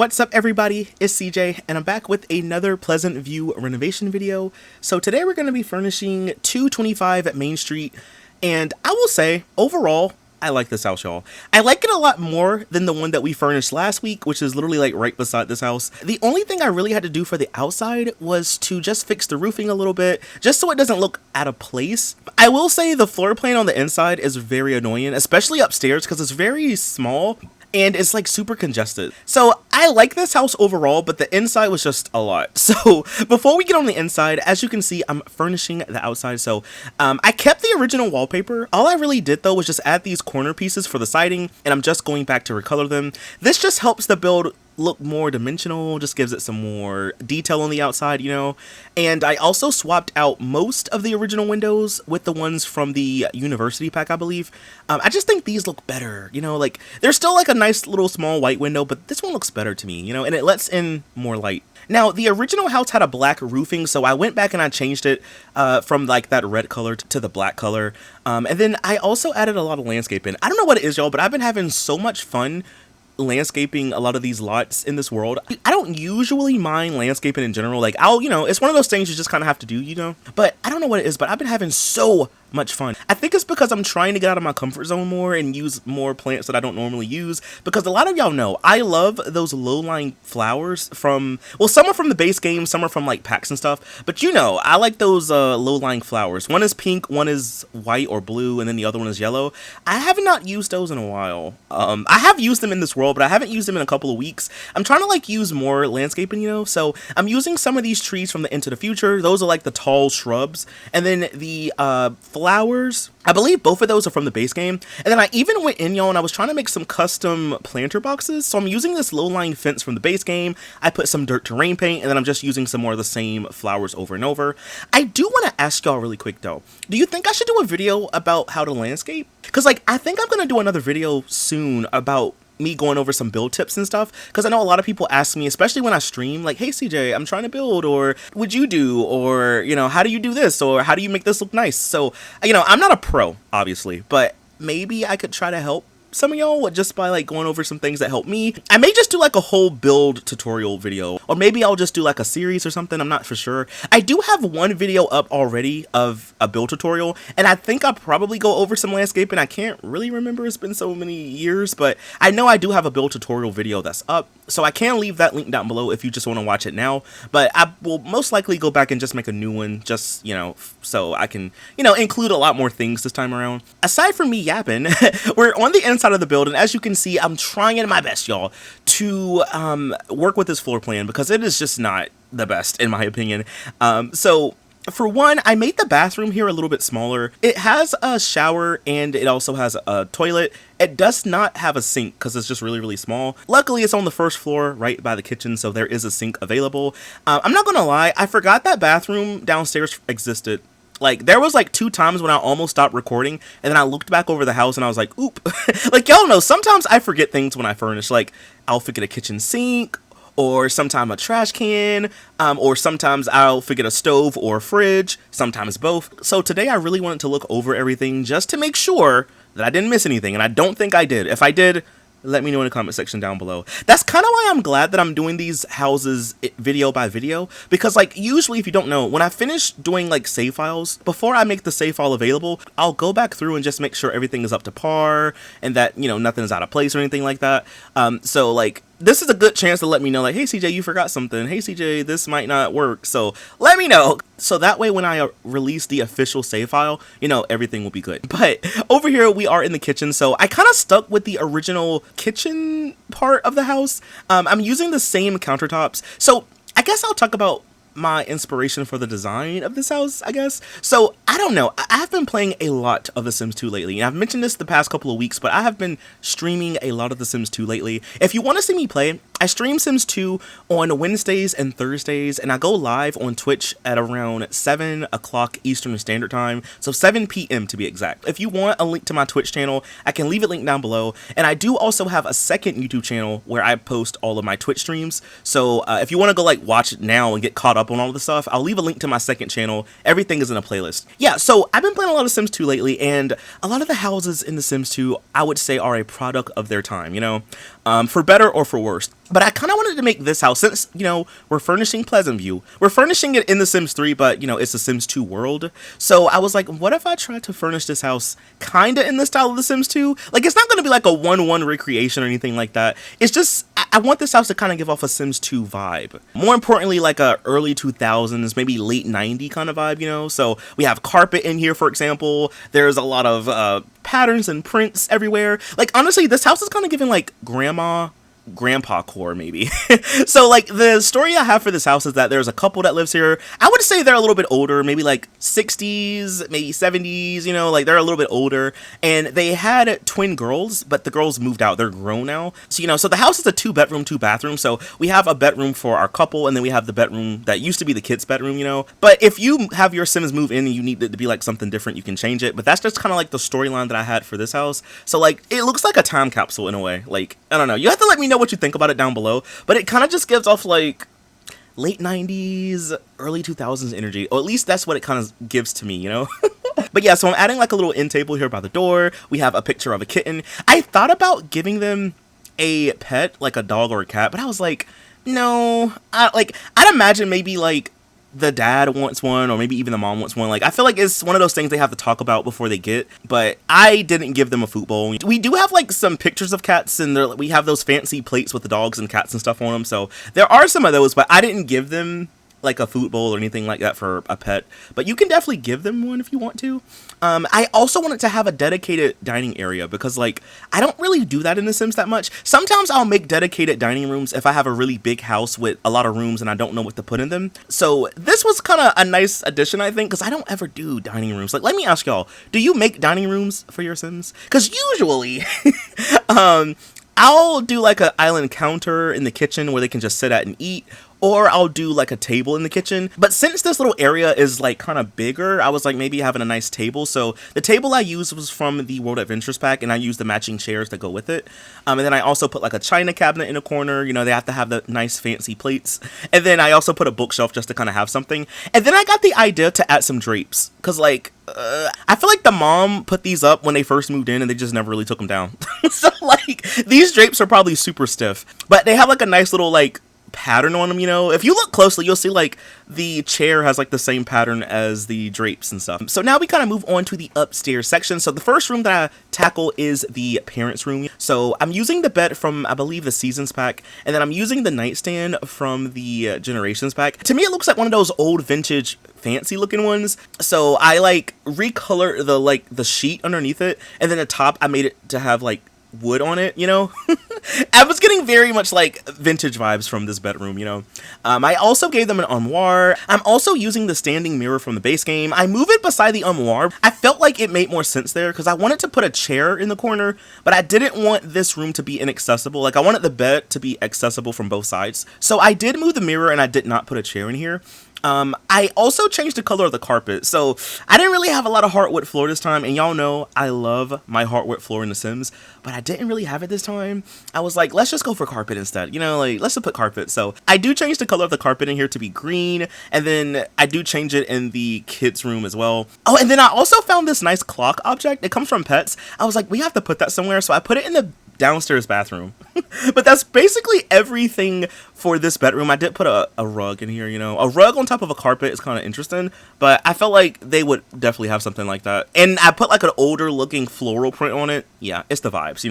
What's up everybody, it's CJ and I'm back with another Pleasantville renovation video. So today we're going to be furnishing 225 at Main Street, and I will say overall I like this house, y'all. I like it a lot more than the one that we furnished last week, which is literally like right beside this house. The only thing I really had to do for the outside was to just fix the roofing a little bit, just so it doesn't look out of place. I will say the floor plan on the inside is very annoying, especially upstairs because it's very small and it's like super congested. So I like this house overall, but the inside was just a lot. So before we get on the inside, as you can see, I'm furnishing the outside. So I kept the original wallpaper. All I really did though was just add these corner pieces for the siding, and I'm just going back to recolor them. This just helps the build look more dimensional, just gives it some more detail on the outside, you know. And I also swapped out most of the original windows with the ones from the university pack, I believe. I just think these look better, you know, like there's still like a nice little small white window, but this one looks better to me, you know, and it lets in more light. Now, the original house had a black roofing, so I went back and I changed it from like that red color to the black color. And then I also added a lot of landscaping. I don't know what it is, y'all, but I've been having so much fun landscaping a lot of these lots in this world. I don't usually mind landscaping in general. Like you know, it's one of those things you just kind of have to do, you know, but I don't know what it is, but I've been having so much fun. I think it's because I'm trying to get out of my comfort zone more and use more plants that I don't normally use, because a lot of y'all know I love those low-lying flowers from, well, some are from the base game, some are from like packs and stuff, but you know, I like those low-lying flowers. One is pink, one is white or blue, and then the other one is yellow. I have not used those in a while. I have used them in this world, but I haven't used them in a couple of weeks. I'm trying to like use more landscaping, you know, so I'm using some of these trees from the Into the Future. Those are like the tall shrubs, and then the flowers, I believe both of those are from the base game. And then I even went in, y'all, and I was trying to make some custom planter boxes. So I'm using this low-lying fence from the base game. I put some dirt terrain paint, and then I'm just using some more of the same flowers over and over. I do want to ask y'all really quick though, do you think I should do a video about how to landscape? Because like I think I'm gonna do another video soon about me going over some build tips and stuff, because I know a lot of people ask me, especially when I stream, like, hey CJ, I'm trying to build, or would you do, or you know, how do you do this, or how do you make this look nice? So you know, I'm not a pro obviously, but maybe I could try to help some of y'all just by like going over some things that help me. I may just do like a whole build tutorial video, or maybe I'll just do like a series or something. I'm not for sure. I do have one video up already of a build tutorial, and I think I'll probably go over some landscaping. I can't really remember, it's been so many years, but I know I do have a build tutorial video that's up, so I can leave that link down below if you just want to watch it now. But I will most likely go back and just make a new one, just, you know, so I can, you know, include a lot more things this time around. Aside from me yapping, we're on the inside of the build, and as you can see, I'm trying my best, y'all, to work with this floor plan, because it is just not the best in my opinion. So for one, I made the bathroom here a little bit smaller. It has a shower and it also has a toilet. It does not have a sink because it's just really small. Luckily, it's on the first floor right by the kitchen, so there is a sink available. I'm not gonna lie, I forgot that bathroom downstairs existed. Like, there was like 2 times when I almost stopped recording, and then I looked back over the house and I was like, oop. Like, y'all know, sometimes I forget things when I furnish. Like, I'll forget a kitchen sink, or sometime a trash can, or sometimes I'll forget a stove or a fridge, sometimes both. So today I really wanted to look over everything just to make sure that I didn't miss anything, and I don't think I did. If I did, let me know in the comment section down below. That's kind of why I'm glad that I'm doing these houses video by video, because like usually, if you don't know, when I finish doing like save files, before I make the save file available, I'll go back through and just make sure everything is up to par and that, you know, nothing is out of place or anything like that. So like, this is a good chance to let me know, like, hey CJ, you forgot something. Hey CJ, this might not work. So let me know. So that way when I release the official save file, you know, everything will be good. But over here we are in the kitchen. So I kind of stuck with the original kitchen part of the house. I'm using the same countertops. So I guess I'll talk about my inspiration for the design of this house, I guess. So I don't know, I've been playing a lot of The Sims 2 lately, and I've mentioned this the past couple of weeks, but I have been streaming a lot of The Sims 2 lately. If you want to see me play, I stream Sims 2 on Wednesdays and Thursdays, and I go live on Twitch at around 7 o'clock Eastern Standard Time, so 7 p.m. to be exact. If you want a link to my Twitch channel, I can leave it linked down below, and I do also have a second YouTube channel where I post all of my Twitch streams, so if you want to go like watch it now and get caught up on all of the stuff, I'll leave a link to my second channel. Everything is in a playlist. Yeah, so I've been playing a lot of Sims 2 lately, and a lot of the houses in The Sims 2, I would say, are a product of their time, for better or for worse. But I kind of wanted to make this house, since, we're furnishing Pleasantville. We're furnishing it in The Sims 3, but, it's The Sims 2 world. So I was like, what if I tried to furnish this house kind of in the style of The Sims 2? Like, it's not going to be like a 1-1 recreation or anything like that. It's just, I want this house to kind of give off a Sims 2 vibe. More importantly, like a early 2000s, maybe late 90s kind of vibe, So we have carpet in here, for example. There's a lot of patterns and prints everywhere. Like, honestly, this house is kind of giving like grandpa core, maybe. So like the story I have for this house is that there's a couple that lives here. I would say they're a little bit older, maybe like 60s, maybe 70s, like they're a little bit older, and they had twin girls, but the girls moved out. They're grown now. So so the house is a 2-bedroom, 2-bathroom. So we have a bedroom for our couple, and then we have the bedroom that used to be the kids' bedroom, But if you have your Sims move in and you need it to be like something different, you can change it. But that's just kind of like the storyline that I had for this house. So like it looks like a time capsule in a way. Like, I don't know. You have to let me know what you think about it down below, but it kind of just gives off like late 90s, early 2000s energy, or at least that's what it kind of gives to me, But yeah, so I'm adding like a little end table here by the door. We have a picture of a kitten. I thought about giving them a pet, like a dog or a cat, but I was like, no. I'd imagine maybe like the dad wants one, or maybe even the mom wants one. Like, I feel like it's one of those things they have to talk about before they get, but I didn't give them a food bowl. We do have like some pictures of cats, and we have those fancy plates with the dogs and cats and stuff on them, so there are some of those, but I didn't give them like a food bowl or anything like that for a pet, but you can definitely give them one if you want to. I also wanted to have a dedicated dining area because like I don't really do that in The Sims that much. Sometimes I'll make dedicated dining rooms if I have a really big house with a lot of rooms and I don't know what to put in them. So this was kind of a nice addition, I think, because I don't ever do dining rooms. Like, let me ask y'all, do you make dining rooms for your Sims? Because usually I'll do like an island counter in the kitchen where they can just sit at and eat, or I'll do like a table in the kitchen. But since this little area is like kind of bigger, I was like maybe having a nice table. So the table I used was from the World Adventures pack, and I used the matching chairs that go with it. And then I also put like a china cabinet in a corner. They have to have the nice fancy plates. And then I also put a bookshelf just to kind of have something. And then I got the idea to add some drapes, because like I feel like the mom put these up when they first moved in and they just never really took them down. So like these drapes are probably super stiff, but they have like a nice little like pattern on them. If you look closely, you'll see like the chair has like the same pattern as the drapes and stuff. So now we kind of move on to the upstairs section. So the first room that I tackle is the parents' room. So I'm using the bed from, I believe, the Seasons pack, and then I'm using the nightstand from the Generations pack. To me, it looks like one of those old vintage fancy looking ones. So I like recolor the sheet underneath it, and then the top I made it to have like wood on it. I was getting very much like vintage vibes from this bedroom. I also gave them an armoire. I'm also using the standing mirror from the base game. I move it beside the armoire. I felt like it made more sense there because I wanted to put a chair in the corner, but I didn't want this room to be inaccessible. Like, I wanted the bed to be accessible from both sides. So I did move the mirror and I did not put a chair in here. I also changed the color of the carpet. So I didn't really have a lot of hardwood floor this time, and y'all know I love my hardwood floor in The Sims, but I didn't really have it this time. I was like, let's just go for carpet instead, let's just put carpet. So I do change the color of the carpet in here to be green, and then I do change it in the kids' room as well. Oh, and then I also found this nice clock object. It comes from Pets. I was like, we have to put that somewhere, so I put it in the downstairs bathroom. But that's basically everything for this bedroom. I did put a rug in here, a rug on top of a carpet is kind of interesting, but I felt like they would definitely have something like that. And I put like an older looking floral print on it. Yeah, it's the vibes.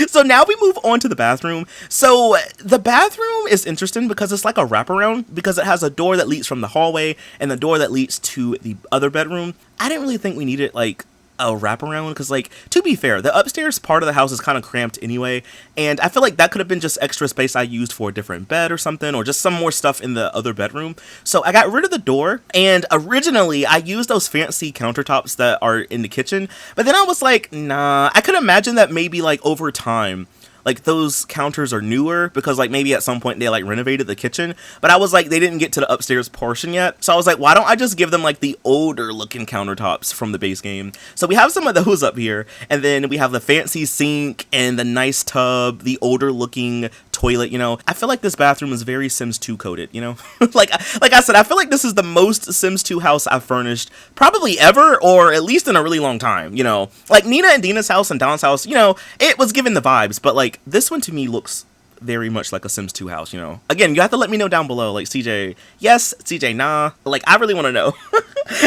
So now we move on to the bathroom. So the bathroom is interesting because it's like a wraparound, because it has a door that leads from the hallway and the door that leads to the other bedroom. I didn't really think we needed like a wraparound because, like, to be fair, the upstairs part of the house is kind of cramped anyway, and I feel like that could have been just extra space I used for a different bed or something, or just some more stuff in the other bedroom. So I got rid of the door, and originally I used those fancy countertops that are in the kitchen, but then I was like, nah, I could imagine that maybe like over time like those counters are newer because like maybe at some point they like renovated the kitchen, but I was like, they didn't get to the upstairs portion yet. So I was like, why don't I just give them like the older looking countertops from the base game? So we have some of those up here, and then we have the fancy sink and the nice tub, the older looking toilet. You know, I feel like this bathroom is very Sims 2 coded, you know. like I said, I feel like this is the most Sims 2 house I've furnished probably ever, or at least in a really long time, you know. Like Nina and Dina's house and Don's house, you know, it was giving the vibes, but like this one to me looks very much like a Sims 2 house, you know. Again, you have to let me know down below, like CJ yes, CJ nah, like I really want to know.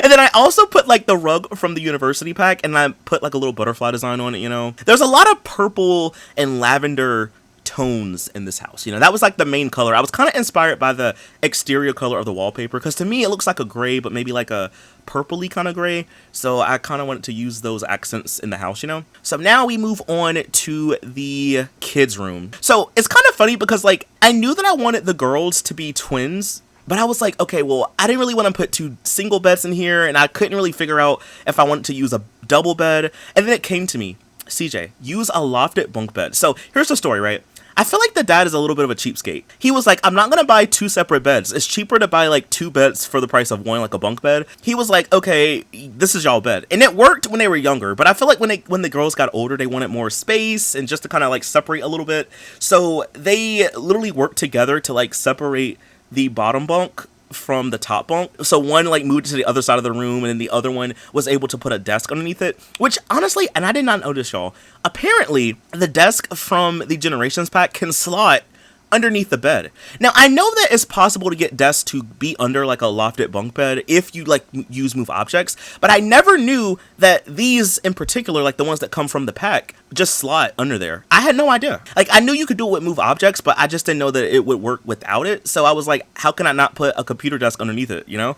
And then I also put like the rug from the university pack, and I put like a little butterfly design on it, you know. There's a lot of purple and lavender tones in this house, you know. That was like the main color. I was kind of inspired by the exterior color of the wallpaper, because to me it looks like a gray, but maybe like a purpley kind of gray, so I kind of wanted to use those accents in the house, you know. So now we move on to the kids room. So it's kind of funny because like I knew that I wanted the girls to be twins, but I was like, okay, well, I didn't really want to put 2 single beds in here, and I couldn't really figure out if I wanted to use a double bed. And then it came to me, CJ, use a lofted bunk bed. So here's the story, right? I feel like the dad is a little bit of a cheapskate. He was like, I'm not gonna buy 2 separate beds. It's cheaper to buy like 2 beds for the price of one, like a bunk bed. He was like, okay, this is y'all bed. And it worked when they were younger, but I feel like when the girls got older, they wanted more space and just to kind of like separate a little bit. So they literally worked together to like separate the bottom bunk from the top bunk. So one like moved to the other side of the room, and then the other one was able to put a desk underneath it, which honestly, and I did not notice, y'all, apparently the desk from the Generations pack can slot underneath the bed. Now I know that it's possible to get desks to be under like a lofted bunk bed if you like use move objects, but I never knew that these in particular, like the ones that come from the pack, just slot under there. I had no idea. Like I knew you could do it with move objects, but I just didn't know that it would work without it. So I was like, how can I not put a computer desk underneath it, you know?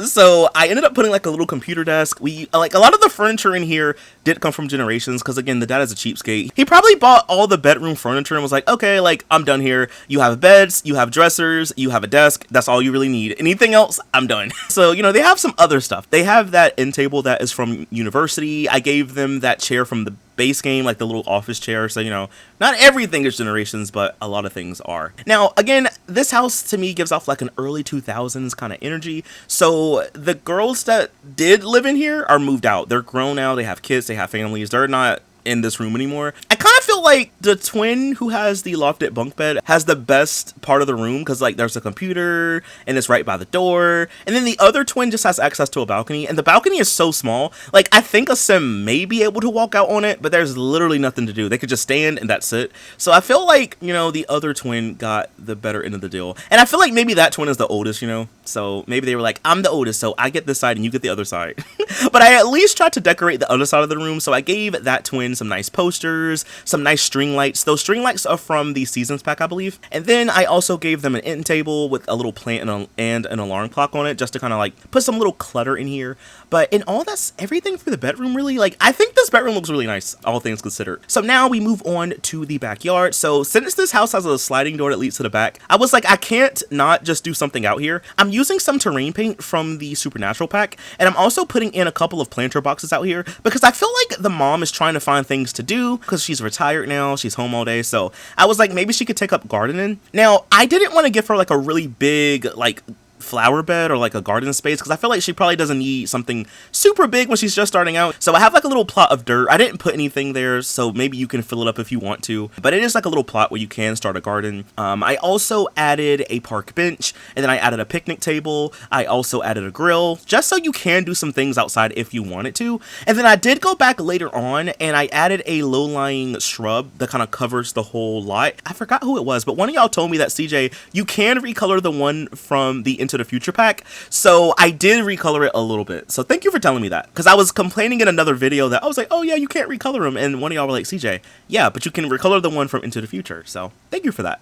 So I ended up putting like a little computer desk. We like a lot of the furniture in here did come from Generations, because again, the dad is a cheapskate. He probably bought all the bedroom furniture and was like, okay, like I'm done here. You have beds, you have dressers, you have a desk. That's all you really need. Anything else, I'm done. So, you know, they have some other stuff. They have that end table that is from university. I gave them that chair from the base game, like the little office chair. So, you know, not everything is Generations, but a lot of things are. Now, again, this house to me gives off like an early 2000s kind of energy. So the girls that did live in here are moved out. They're grown now. They have kids. They have families. They're not in this room anymore. I kind of feel like the twin who has the lofted bunk bed has the best part of the room, because like there's a computer and it's right by the door, and then the other twin just has access to a balcony, and the balcony is so small, like I think a sim may be able to walk out on it, but there's literally nothing to do. They could just stand and that's it. So I feel like, you know, the other twin got the better end of the deal, and I feel like maybe that twin is the oldest, you know, so maybe they were like, I'm the oldest, so I get this side and you get the other side. But I at least tried to decorate the other side of the room, so I gave that twin some nice posters, some nice string lights. Those string lights are from the Seasons pack, I believe. And then I also gave them an end table with a little plant and an alarm clock on it, just to kind of like put some little clutter in here. But in all, that's everything for the bedroom, really. Like, I think this bedroom looks really nice, all things considered. So now we move on to the backyard. So since this house has a sliding door that leads to the back, I was like, I can't not just do something out here. I'm using some terrain paint from the Supernatural pack, and I'm also putting in a couple of planter boxes out here because I feel like the mom is trying to find things to do because she's retired now. She's home all day. So I was like, maybe she could take up gardening. Now, I didn't want to give her like a really big, like, flower bed or like a garden space, because I feel like she probably doesn't need something super big when she's just starting out. So I have like a little plot of dirt. I didn't put anything there, so maybe you can fill it up if you want to, but it is like a little plot where you can start a garden. I also added a park bench, and then I added a picnic table. I also added a grill, just so you can do some things outside if you wanted to. And then I did go back later on and I added a low-lying shrub that kind of covers the whole lot. I forgot who it was, but one of y'all told me that, CJ, you can recolor the one from the Into the Future pack, so I did recolor it a little bit. So thank you for telling me that, because I was complaining in another video that I was like, oh yeah, you can't recolor them, and one of y'all were like, CJ, yeah, but you can recolor the one from Into the Future. So thank you for that.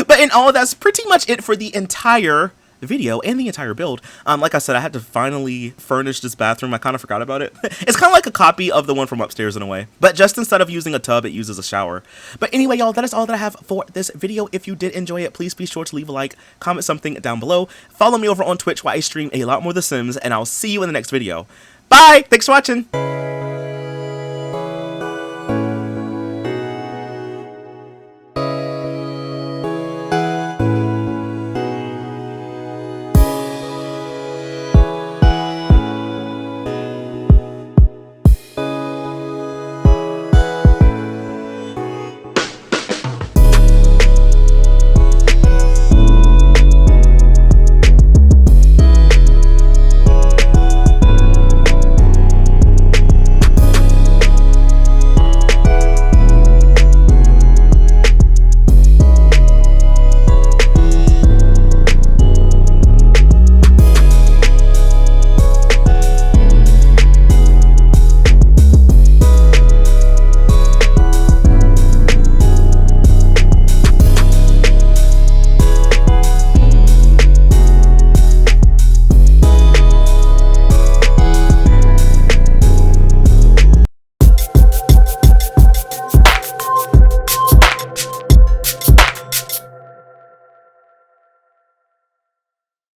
But in all, that's pretty much it for the entire video and the entire build. Like I said, I had to finally furnish this bathroom. I kind of forgot about it. It's kind of like a copy of the one from upstairs in a way, but just instead of using a tub, it uses a shower. But anyway, y'all, that is all that I have for this video. If you did enjoy it, please be sure to leave a like, comment something down below, follow me over on Twitch where I stream a lot more The Sims, and I'll see you in the next video. Bye! Thanks for watching!